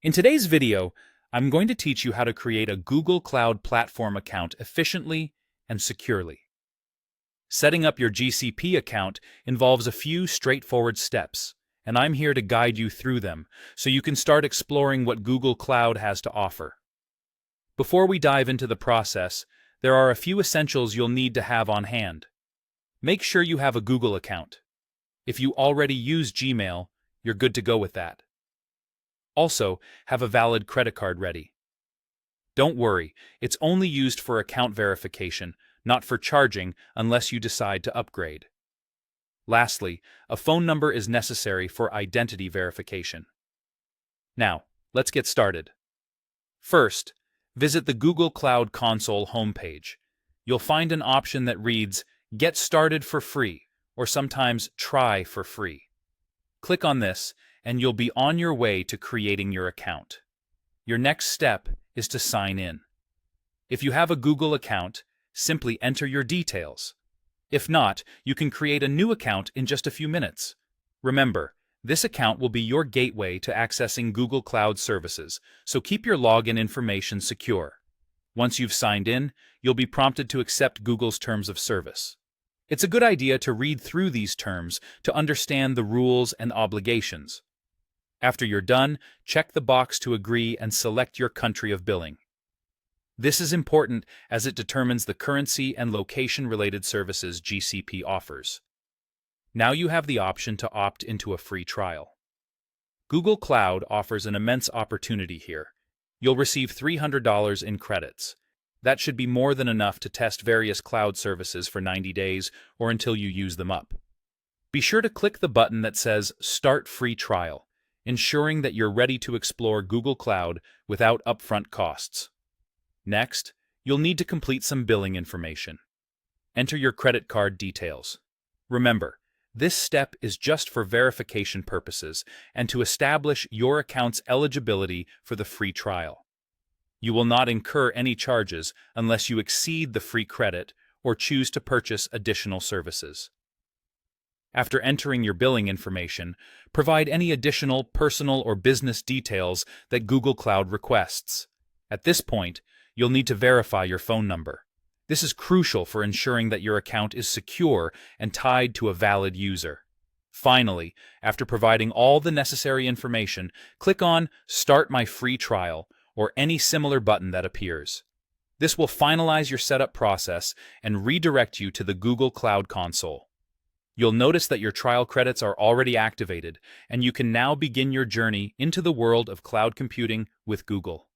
In today's video, I'm going to teach you how to create a Google Cloud Platform account efficiently and securely. Setting up your GCP account involves a few straightforward steps, and I'm here to guide you through them so you can start exploring what Google Cloud has to offer. Before we dive into the process, there are a few essentials you'll need to have on hand. Make sure you have a Google account. If you already use Gmail, you're good to go with that. Also, have a valid credit card ready. Don't worry, it's only used for account verification, not for charging unless you decide to upgrade. Lastly, a phone number is necessary for identity verification. Now, let's get started. First, visit the Google Cloud Console homepage. You'll find an option that reads, "Get started for free," or sometimes "Try for free." Click on this, and you'll be on your way to creating your account. Your next step is to sign in. If you have a Google account, simply enter your details. If not, you can create a new account in just a few minutes. Remember, this account will be your gateway to accessing Google Cloud services, so keep your login information secure. Once you've signed in, you'll be prompted to accept Google's terms of service. It's a good idea to read through these terms to understand the rules and obligations. After you're done, check the box to agree and select your country of billing. This is important as it determines the currency and location-related services GCP offers. Now you have the option to opt into a free trial. Google Cloud offers an immense opportunity here. You'll receive $300 in credits. That should be more than enough to test various cloud services for 90 days or until you use them up. Be sure to click the button that says Start Free Trial, ensuring that you're ready to explore Google Cloud without upfront costs. Next, you'll need to complete some billing information. Enter your credit card details. Remember, this step is just for verification purposes and to establish your account's eligibility for the free trial. You will not incur any charges unless you exceed the free credit or choose to purchase additional services. After entering your billing information, provide any additional personal or business details that Google Cloud requests. At this point, you'll need to verify your phone number. This is crucial for ensuring that your account is secure and tied to a valid user. Finally, after providing all the necessary information, click on Start My Free Trial or any similar button that appears. This will finalize your setup process and redirect you to the Google Cloud Console. You'll notice that your trial credits are already activated, and you can now begin your journey into the world of cloud computing with Google.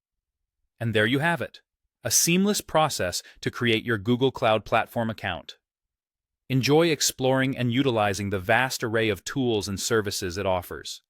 And there you have it, a seamless process to create your Google Cloud Platform account. Enjoy exploring and utilizing the vast array of tools and services it offers.